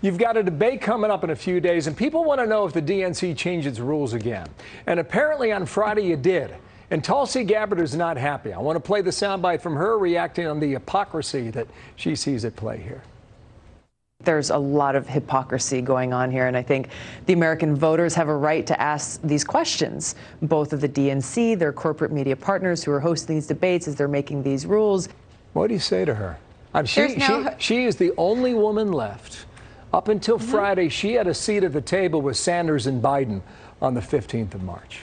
You've got a debate coming up in a few days, and people want to know if the DNC changed its rules again. And apparently on Friday it did. And Tulsi Gabbard is not happy. I want to play the soundbite from her reacting on the hypocrisy that she sees at play here. There's a lot of hypocrisy going on here, and I think the American voters have a right to ask these questions, both of the DNC, their corporate media partners who are hosting these debates as they're making these rules. What do you say to her? She is the only woman left. Up until Friday, she had a seat at the table with Sanders and Biden on the 15th of March.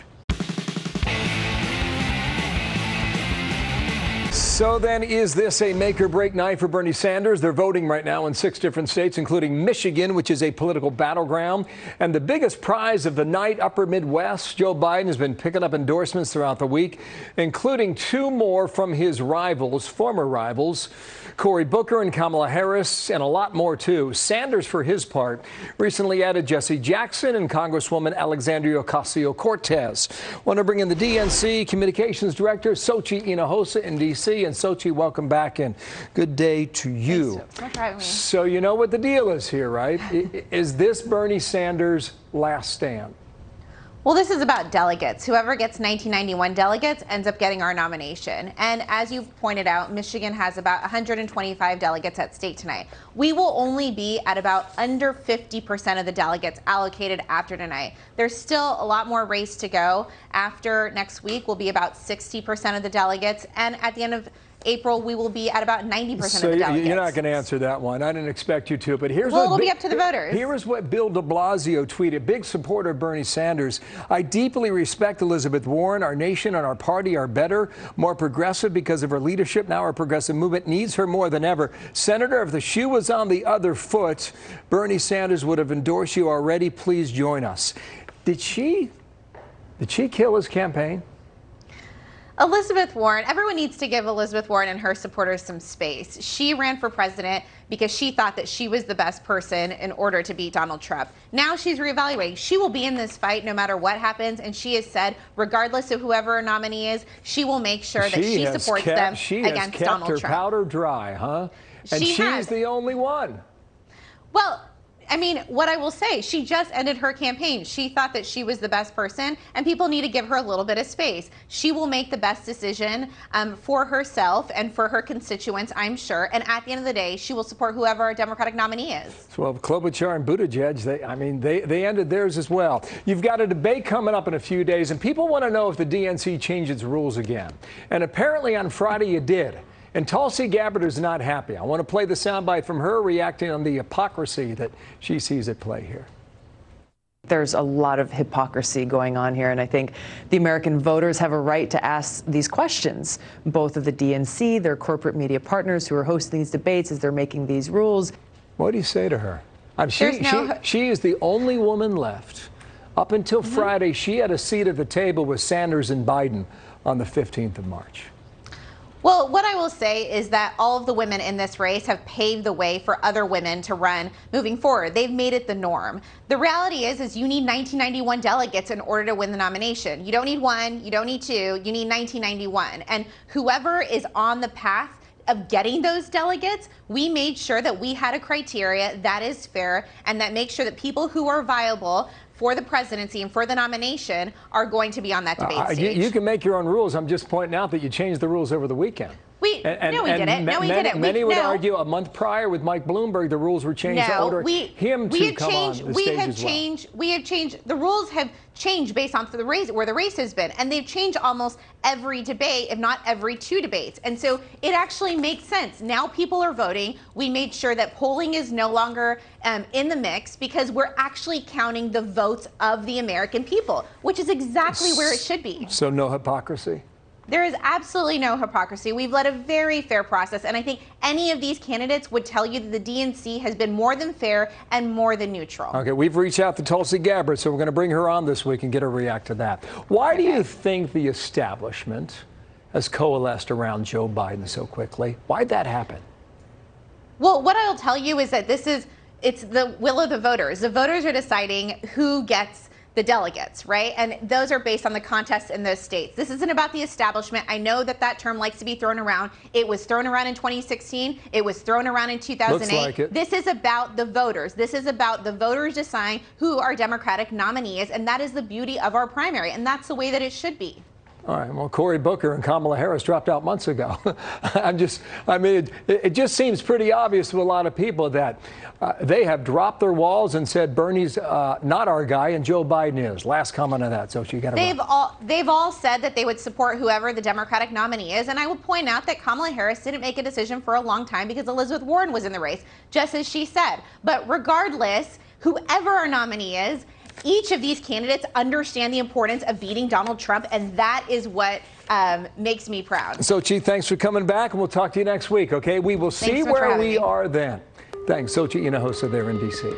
So then, is this a make or break night for Bernie Sanders? They're voting right now in 6 different states, including Michigan, which is a political battleground. And the biggest prize of the night, upper Midwest, Joe Biden has been picking up endorsements throughout the week, including 2 more from his rivals, former rivals, Cory Booker and Kamala Harris, and a lot more, too. Sanders, for his part, recently added Jesse Jackson and Congresswoman Alexandria Ocasio-Cortez. Want to bring in the DNC Communications Director, Sochi Hinojosa in D.C. And Sochi, welcome back and good day to you. Thanks for having me. So you know what the deal is here, right? Is this Bernie Sanders' last stand? Well, this is about delegates. Whoever gets 1991 delegates ends up getting our nomination. And as you've pointed out, Michigan has about 125 delegates at stake tonight. We will only be at about under 50% of the delegates allocated after tonight. There's still a lot more race to go. After next week, we'll be about 60% of the delegates. And at the end of April, we will be at about 90% of the delegates. You're not going to answer that one. I didn't expect you to, but here's it'll be up to the voters. Here's what Bill de Blasio tweeted, big supporter of Bernie Sanders. I deeply respect Elizabeth Warren. Our nation and our party are better, more progressive because of her leadership. Now our progressive movement needs her more than ever. Senator, if the shoe was on the other foot, Bernie Sanders would have endorsed you already. Please join us. Did she kill his campaign? Elizabeth Warren, everyone needs to give Elizabeth Warren and her supporters some space. She ran for president because she thought that she was the best person in order to beat Donald Trump. Now she's reevaluating. She will be in this fight no matter what happens, and she has said, regardless of whoever her nominee is, she will make sure that she supports them against Donald Trump. She has kept her powder dry, huh? And she's the only one. Well, I mean, what I will say, she just ended her campaign. She thought that she was the best person, and people need to give her a little bit of space. She will make the best decision for herself and for her constituents, I'm sure. And at the end of the day, she will support whoever our Democratic nominee is. Well, Klobuchar and Buttigieg, they ended theirs as well. You've got a debate coming up in a few days, and people want to know if the DNC changed its rules again. And apparently on Friday it did. And Tulsi Gabbard is not happy. I want to play the soundbite from her reacting on the hypocrisy that she sees at play here. There's a lot of hypocrisy going on here, and I think the American voters have a right to ask these questions, both of the DNC, their corporate media partners who are hosting these debates as they're making these rules. What do you say to her? She is the only woman left. Up until Friday, she had a seat at the table with Sanders and Biden on the 15th of March. Well, what I will say is that all of the women in this race have paved the way for other women to run moving forward. They've made it the norm. The reality is you need 1991 delegates in order to win the nomination. You don't need 1, you don't need 2, you need 1991. And whoever is on the path of getting those delegates, we made sure that we had a criteria that is fair and that makes sure that people who are viable for the presidency and for the nomination are going to be on that debate stage. You can make your own rules. I'm just pointing out that you changed the rules over the weekend. We didn't. Many would argue a month prior with Mike Bloomberg, the rules were changed to order him to come on the stage as well. We have changed. The rules have changed based on the race, where the race has been, and they've changed almost every debate, if not every 2 debates. And so it actually makes sense. Now people are voting. We made sure that polling is no longer in the mix because we're actually counting the votes of the American people, which is exactly where it should be. So no hypocrisy? There is absolutely no hypocrisy. We've led a very fair process, and I think any of these candidates would tell you that the DNC has been more than fair and more than neutral. Okay, we've reached out to Tulsi Gabbard, so we're going to bring her on this week and get her react to that. Why do you think the establishment has coalesced around Joe Biden so quickly? Why'd that happen? Well, what I'll tell you is that it's the will of the voters. The voters are deciding who gets the delegates, right? And those are based on the contests in those states. This isn't about the establishment. I know that that term likes to be thrown around. It was thrown around in 2016. It was thrown around in 2008. Looks like it. This is about the voters. This is about the voters decide who our Democratic nominee is, and that is the beauty of our primary, and that's the way that it should be. All right. Well, Cory Booker and Kamala Harris dropped out months ago. It just seems pretty obvious to a lot of people that they have dropped their walls and said Bernie's not our guy and Joe Biden is. Last comment on that. So you got to. They've all said that they would support whoever the Democratic nominee is, and I will point out that Kamala Harris didn't make a decision for a long time because Elizabeth Warren was in the race, just as she said. But regardless, whoever our nominee is, each of these candidates understand the importance of beating Donald Trump, and that is what makes me proud. So, Chief, thanks for coming back, and we'll talk to you next week, okay? We will see where we are then. Thanks. Sochi Ina, host of There in D.C.